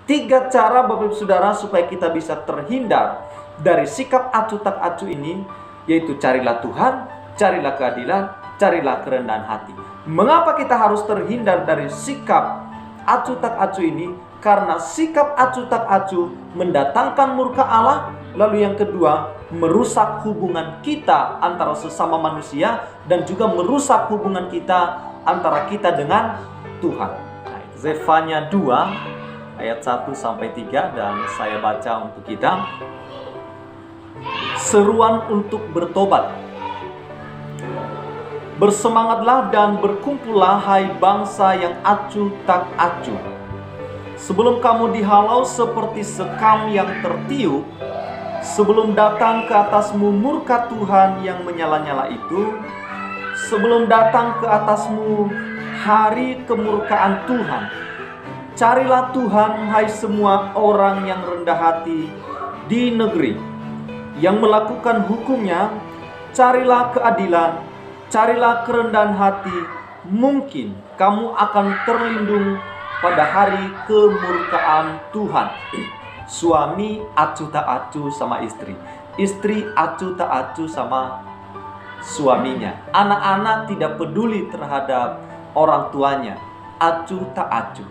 Tiga cara Bapak Ibu Saudara supaya kita bisa terhindar dari sikap acuh tak acuh ini, yaitu carilah Tuhan, carilah keadilan, carilah kerendahan hati. Mengapa kita harus terhindar dari sikap acuh tak acuh ini? Karena sikap acuh tak acuh mendatangkan murka Allah. Lalu yang kedua, merusak hubungan kita antara sesama manusia dan juga merusak hubungan kita antara kita dengan Tuhan. Nah, Zefanya 2 ayat 1 sampai 3, dan saya baca untuk kita. Seruan untuk bertobat. Bersemangatlah dan berkumpullah hai bangsa yang acuh tak acuh. Sebelum kamu dihalau seperti sekam yang tertiup, sebelum datang ke atasmu murka Tuhan yang menyala-nyala itu, sebelum datang ke atasmu hari kemurkaan Tuhan, carilah Tuhan, hai semua orang yang rendah hati di negeri, yang melakukan hukumnya. Carilah keadilan, carilah kerendahan hati. Mungkin kamu akan terlindung pada hari kemurkaan Tuhan. Suami acuh tak acuh sama istri, istri acuh tak acuh sama suaminya, anak-anak tidak peduli terhadap orang tuanya, acuh tak acuh.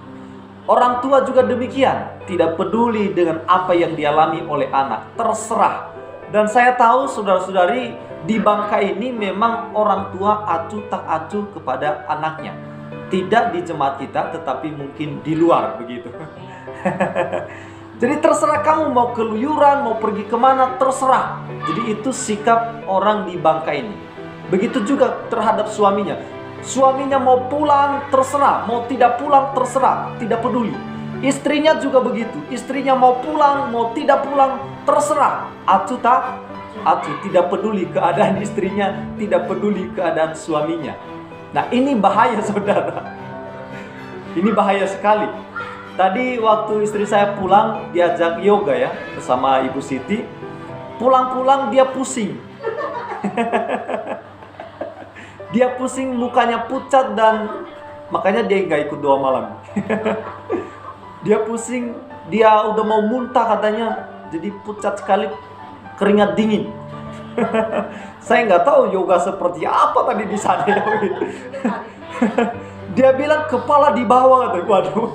Orang tua juga demikian, tidak peduli dengan apa yang dialami oleh anak, terserah. Dan saya tahu saudara-saudari, di bangka ini memang orang tua acuh tak acuh kepada anaknya. Tidak di jemaat kita, tetapi mungkin di luar begitu. Jadi terserah kamu mau keluyuran, mau pergi kemana, terserah. Jadi itu sikap orang di bangka ini. Begitu juga terhadap suaminya. Suaminya mau pulang, terserah. Mau tidak pulang, terserah. Tidak peduli. Istrinya juga begitu. Istrinya mau pulang, mau tidak pulang, terserah. Acuh tak acuh. Tidak peduli keadaan istrinya, tidak peduli keadaan suaminya. Nah, ini bahaya saudara. Ini bahaya sekali. Tadi waktu istri saya pulang, diajak yoga ya, bersama Ibu Siti. Pulang-pulang dia pusing. Dia pusing, mukanya pucat, dan makanya dia nggak ikut doa malam. Dia pusing, dia udah mau muntah katanya, jadi pucat sekali, keringat dingin. Saya nggak tahu yoga seperti apa tadi di sana. Dia bilang kepala di bawah, katanya. Waduh.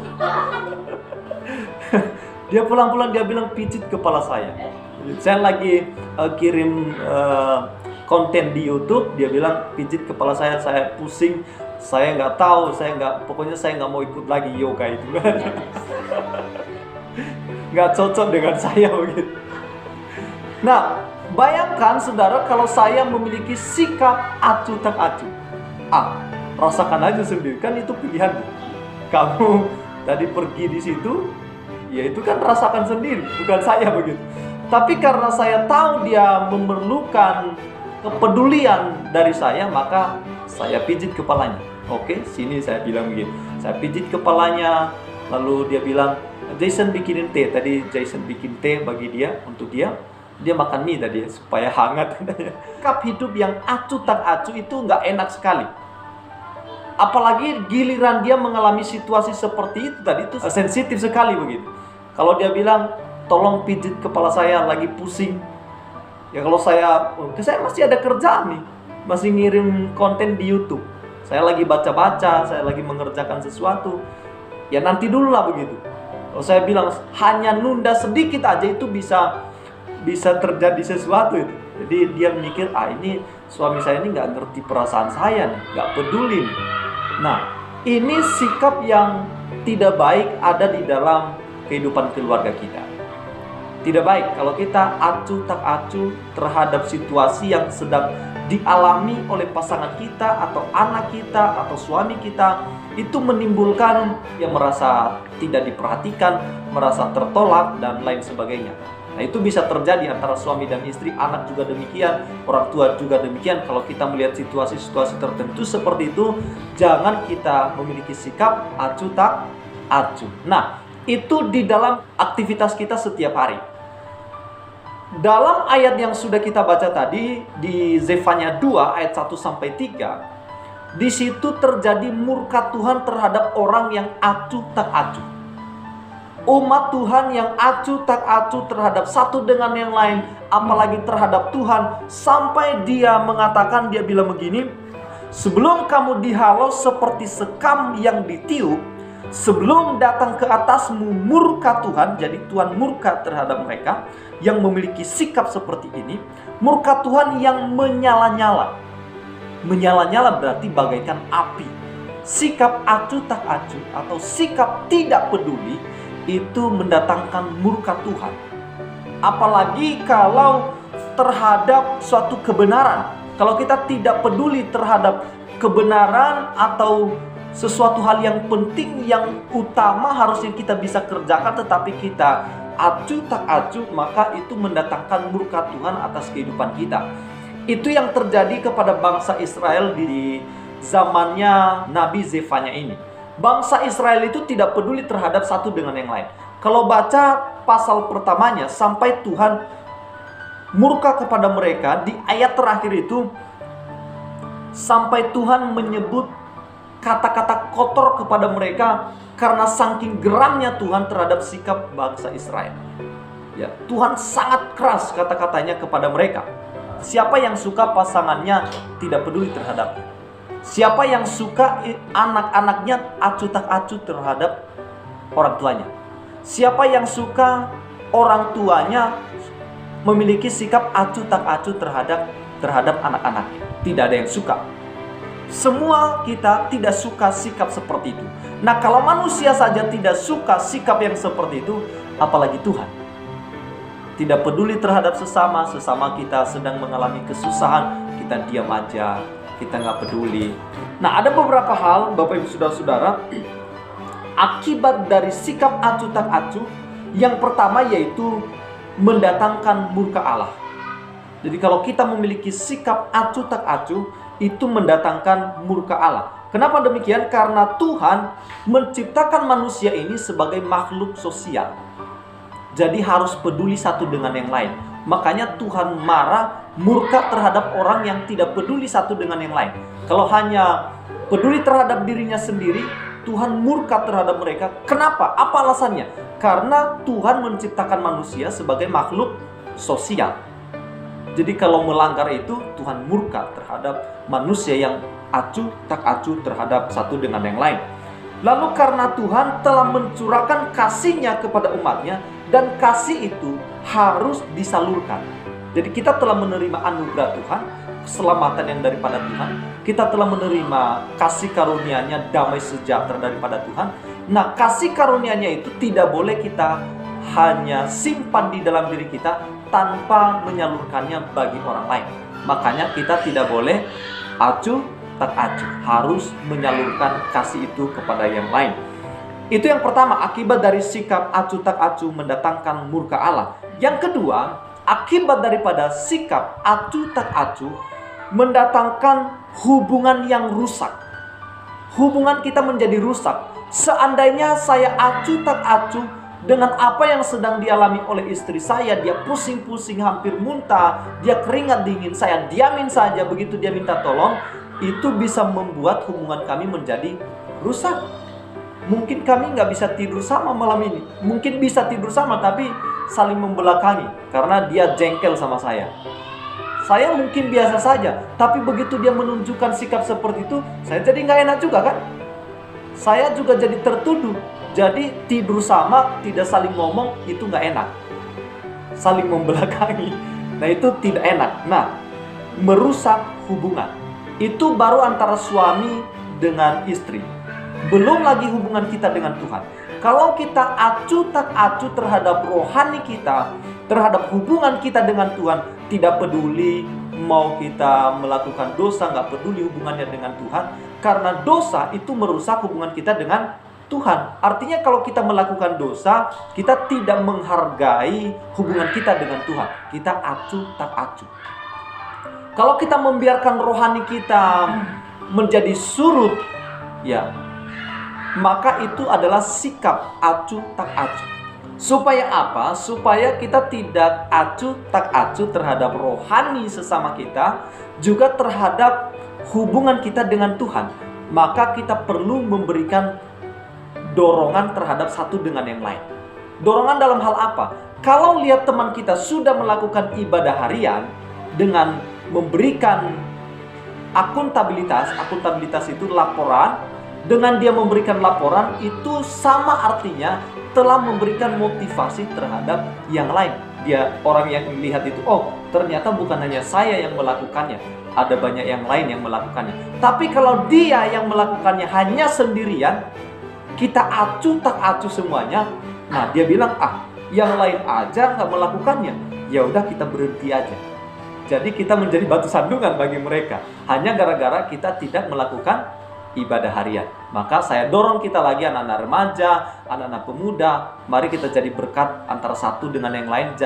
Dia pulang-pulang dia bilang pijit kepala saya. Saya lagi kirim konten di YouTube, dia bilang pijit kepala saya pusing, saya nggak tahu, pokoknya saya nggak mau ikut lagi yoga itu. Nggak cocok dengan saya begitu. Nah, bayangkan saudara kalau saya memiliki sikap acuh tak acuh. Rasakan aja sendiri, kan itu pilihan. Kamu tadi pergi di situ, ya itu kan rasakan sendiri, bukan saya begitu. Tapi karena saya tahu dia memerlukan kepedulian dari saya, maka saya pijit kepalanya. Oke, sini saya bilang begini. Saya pijit kepalanya, lalu dia bilang, Jason bikinin teh. Tadi Jason bikin teh bagi dia, untuk dia. Dia makan mie tadi supaya hangat. Sikap hidup yang acuh tak acuh itu nggak enak sekali. Apalagi giliran dia mengalami situasi seperti itu tadi, itu sensitif sekali begitu. Kalau dia bilang, tolong pijit kepala saya lagi pusing. Ya kalau saya masih ada kerjaan nih, masih ngirim konten di YouTube. Saya lagi baca-baca, saya lagi mengerjakan sesuatu. Ya nanti dulu lah begitu. Kalau saya bilang hanya nunda sedikit aja, itu bisa terjadi sesuatu itu. Jadi dia mikir, ini suami saya ini nggak ngerti perasaan saya nih, nggak peduli nih. Nah, ini sikap yang tidak baik ada di dalam kehidupan keluarga kita. Tidak baik kalau kita acuh tak acuh terhadap situasi yang sedang dialami oleh pasangan kita atau anak kita atau suami kita. Itu menimbulkan yang merasa tidak diperhatikan, merasa tertolak, dan lain sebagainya. Nah, itu bisa terjadi antara suami dan istri, anak juga demikian, orang tua juga demikian. Kalau kita melihat situasi-situasi tertentu seperti itu, jangan kita memiliki sikap acuh tak acuh. Nah, itu di dalam aktivitas kita setiap hari. Dalam ayat yang sudah kita baca tadi di Zefanya 2 ayat 1 sampai 3, di situ terjadi murka Tuhan terhadap orang yang acuh tak acuh. Umat Tuhan yang acuh tak acuh terhadap satu dengan yang lain, apalagi terhadap Tuhan, sampai dia mengatakan, dia bilang begini, sebelum kamu dihalau seperti sekam yang ditiup, sebelum datang ke atasmu murka Tuhan. Jadi Tuhan murka terhadap mereka yang memiliki sikap seperti ini. Murka Tuhan yang menyala-nyala. Menyala-nyala berarti bagaikan api. Sikap acuh tak acuh atau sikap tidak peduli itu mendatangkan murka Tuhan. Apalagi kalau terhadap suatu kebenaran. Kalau kita tidak peduli terhadap kebenaran atau sesuatu hal yang penting, yang utama harusnya kita bisa kerjakan, tetapi kita acuh tak acuh, maka itu mendatangkan murka Tuhan atas kehidupan kita. Itu yang terjadi kepada bangsa Israel di zamannya Nabi Zefanya ini. Bangsa Israel itu tidak peduli terhadap satu dengan yang lain. Kalau baca pasal pertamanya sampai Tuhan murka kepada mereka, di ayat terakhir itu sampai Tuhan menyebut kata-kata kotor kepada mereka karena saking geramnya Tuhan terhadap sikap bangsa Israel. Ya, Tuhan sangat keras kata-katanya kepada mereka. Siapa yang suka pasangannya tidak peduli terhadapnya? Siapa yang suka anak-anaknya acuh tak acuh terhadap orang tuanya? Siapa yang suka orang tuanya memiliki sikap acuh tak acuh terhadap anak-anaknya? Tidak ada yang suka. Semua kita tidak suka sikap seperti itu. Nah, kalau manusia saja tidak suka sikap yang seperti itu, apalagi Tuhan. Tidak peduli terhadap sesama kita sedang mengalami kesusahan, kita diam aja, kita nggak peduli. Nah, ada beberapa hal, Bapak Ibu Saudara-saudara, akibat dari sikap acuh tak acuh. Yang pertama yaitu mendatangkan murka Allah. Jadi kalau kita memiliki sikap acuh tak acuh, itu mendatangkan murka Allah. Kenapa demikian? Karena Tuhan menciptakan manusia ini sebagai makhluk sosial. Jadi harus peduli satu dengan yang lain. Makanya Tuhan marah, murka terhadap orang yang tidak peduli satu dengan yang lain. Kalau hanya peduli terhadap dirinya sendiri, Tuhan murka terhadap mereka. Kenapa? Apa alasannya? Karena Tuhan menciptakan manusia sebagai makhluk sosial. Jadi kalau melanggar itu, Tuhan murka terhadap manusia yang acuh tak acuh terhadap satu dengan yang lain. Lalu karena Tuhan telah mencurahkan kasih-Nya kepada umat-Nya, dan kasih itu harus disalurkan. Jadi kita telah menerima anugerah Tuhan, keselamatan yang daripada Tuhan. Kita telah menerima kasih karunia-Nya, damai sejahtera daripada Tuhan. Nah, kasih karunia-Nya itu tidak boleh kita hanya simpan di dalam diri kita tanpa menyalurkannya bagi orang lain. Makanya kita tidak boleh acuh tak acuh, harus menyalurkan kasih itu kepada yang lain. Itu yang pertama, akibat dari sikap acuh tak acuh mendatangkan murka Allah. Yang kedua, akibat daripada sikap acuh tak acuh mendatangkan hubungan yang rusak. Hubungan kita menjadi rusak. Seandainya saya acuh tak acuh dengan apa yang sedang dialami oleh istri saya, dia pusing-pusing hampir muntah, dia keringat dingin, saya diamin saja, begitu dia minta tolong, itu bisa membuat hubungan kami menjadi rusak. Mungkin kami nggak bisa tidur sama malam ini. Mungkin bisa tidur sama tapi saling membelakangi karena dia jengkel sama saya. Saya mungkin biasa saja, tapi begitu dia menunjukkan sikap seperti itu, saya jadi nggak enak juga kan? Saya juga jadi tertuduh. Jadi tidur sama, tidak saling ngomong, itu nggak enak. Saling membelakangi. Nah, itu tidak enak. Nah, merusak hubungan. Itu baru antara suami dengan istri. Belum lagi hubungan kita dengan Tuhan. Kalau kita acuh tak acuh terhadap rohani kita, terhadap hubungan kita dengan Tuhan, tidak peduli mau kita melakukan dosa, nggak peduli hubungannya dengan Tuhan, karena dosa itu merusak hubungan kita dengan Tuhan. Artinya kalau kita melakukan dosa, kita tidak menghargai hubungan kita dengan Tuhan. Kita acuh tak acuh. Kalau kita membiarkan rohani kita menjadi surut, ya, maka itu adalah sikap acuh tak acuh. Supaya apa? Supaya kita tidak acuh tak acuh terhadap rohani sesama kita, juga terhadap hubungan kita dengan Tuhan. Maka kita perlu memberikan dorongan terhadap satu dengan yang lain. Dorongan dalam hal apa? Kalau lihat teman kita sudah melakukan ibadah harian dengan memberikan akuntabilitas itu laporan, dengan dia memberikan laporan itu sama artinya telah memberikan motivasi terhadap yang lain. Dia, orang yang melihat itu, oh ternyata bukan hanya saya yang melakukannya, ada banyak yang lain yang melakukannya. Tapi kalau dia yang melakukannya hanya sendirian, kita acuh tak acuh semuanya, nah dia bilang, yang lain aja nggak melakukannya, ya udah kita berhenti aja. Jadi kita menjadi batu sandungan bagi mereka hanya gara-gara kita tidak melakukan ibadah harian. Maka saya dorong kita lagi, anak-anak remaja, anak-anak pemuda, mari kita jadi berkat antara satu dengan yang lain.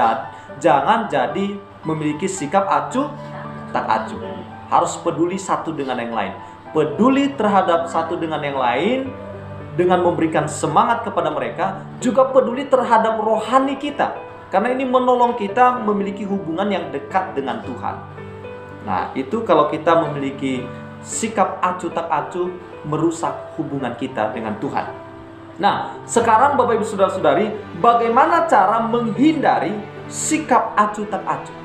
Jangan jadi memiliki sikap acuh tak acuh. Harus peduli satu dengan yang lain. Peduli terhadap satu dengan yang lain dengan memberikan semangat kepada mereka, juga peduli terhadap rohani kita. Karena ini menolong kita memiliki hubungan yang dekat dengan Tuhan. Nah, itu kalau kita memiliki sikap acuh tak acuh, merusak hubungan kita dengan Tuhan. Nah, sekarang Bapak Ibu Saudara-saudari, bagaimana cara menghindari sikap acuh tak acuh?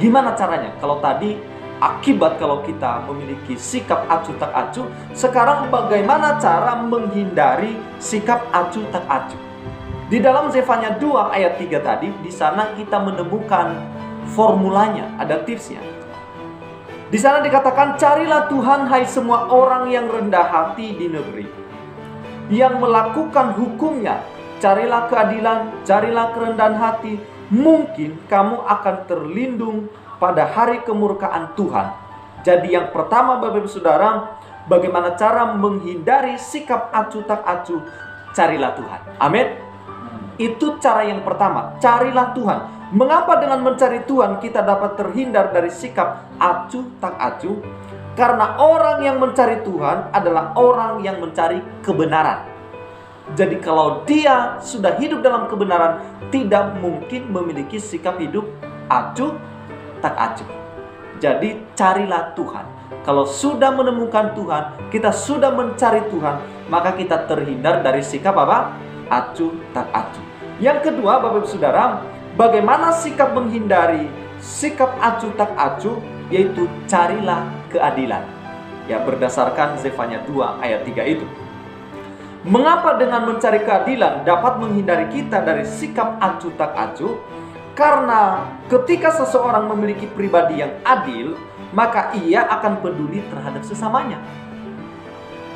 Gimana caranya? Kalau tadi akibat kalau kita memiliki sikap acuh tak acuh, sekarang bagaimana cara menghindari sikap acuh tak acuh? Di dalam Zefanya 2 ayat 3 tadi, di sana kita menemukan formulanya, ada tipsnya. Di sana dikatakan, carilah Tuhan hai semua orang yang rendah hati di negeri, yang melakukan hukumnya, carilah keadilan, carilah kerendahan hati, mungkin kamu akan terlindung pada hari kemurkaan Tuhan. Jadi yang pertama Bapak Ibu Saudara, bagaimana cara menghindari sikap acuh tak acuh? Carilah Tuhan. Amin. Itu cara yang pertama, carilah Tuhan. Mengapa dengan mencari Tuhan kita dapat terhindar dari sikap acuh tak acuh? Karena orang yang mencari Tuhan adalah orang yang mencari kebenaran. Jadi kalau dia sudah hidup dalam kebenaran, tidak mungkin memiliki sikap hidup acuh tak acuh. Jadi carilah Tuhan. Kalau sudah menemukan Tuhan, kita sudah mencari Tuhan, maka kita terhindar dari sikap apa? Acuh tak acuh. Yang kedua Bapak Ibu Saudara, bagaimana sikap menghindari sikap acuh tak acuh? Yaitu carilah keadilan. Ya, berdasarkan Zefanya 2 ayat 3 itu. Mengapa dengan mencari keadilan dapat menghindari kita dari sikap acuh tak acuh? Karena ketika seseorang memiliki pribadi yang adil, maka ia akan peduli terhadap sesamanya.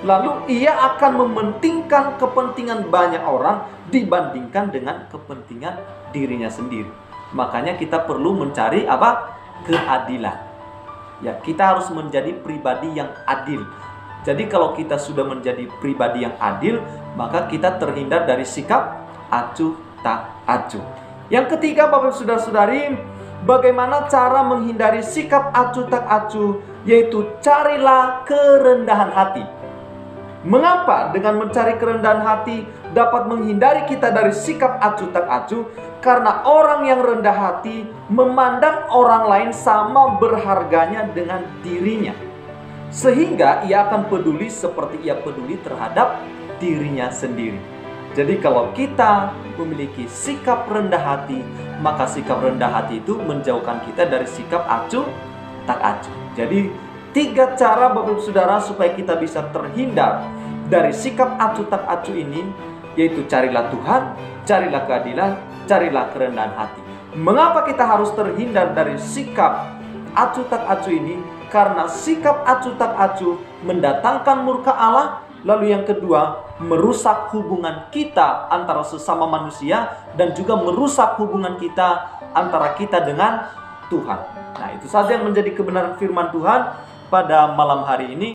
Lalu ia akan mementingkan kepentingan banyak orang dibandingkan dengan kepentingan dirinya sendiri. Makanya kita perlu mencari apa? Keadilan. Ya, kita harus menjadi pribadi yang adil. Jadi kalau kita sudah menjadi pribadi yang adil, maka kita terhindar dari sikap acuh tak acuh. Yang ketiga Bapak Saudara-saudari, bagaimana cara menghindari sikap acuh tak acuh? Yaitu carilah kerendahan hati. Mengapa dengan mencari kerendahan hati dapat menghindari kita dari sikap acuh tak acuh? Karena orang yang rendah hati memandang orang lain sama berharganya dengan dirinya, sehingga ia akan peduli seperti ia peduli terhadap dirinya sendiri. Jadi kalau kita memiliki sikap rendah hati, maka sikap rendah hati itu menjauhkan kita dari sikap acuh tak acuh. Jadi 3 cara Bapak Ibu Saudara supaya kita bisa terhindar dari sikap acuh tak acuh ini, yaitu carilah Tuhan, carilah keadilan, carilah kerendahan hati. Mengapa kita harus terhindar dari sikap acuh tak acuh ini? Karena sikap acuh tak acuh mendatangkan murka Allah. Lalu yang kedua, merusak hubungan kita antara sesama manusia dan juga merusak hubungan kita antara kita dengan Tuhan. Nah, itu saja yang menjadi kebenaran firman Tuhan pada malam hari ini.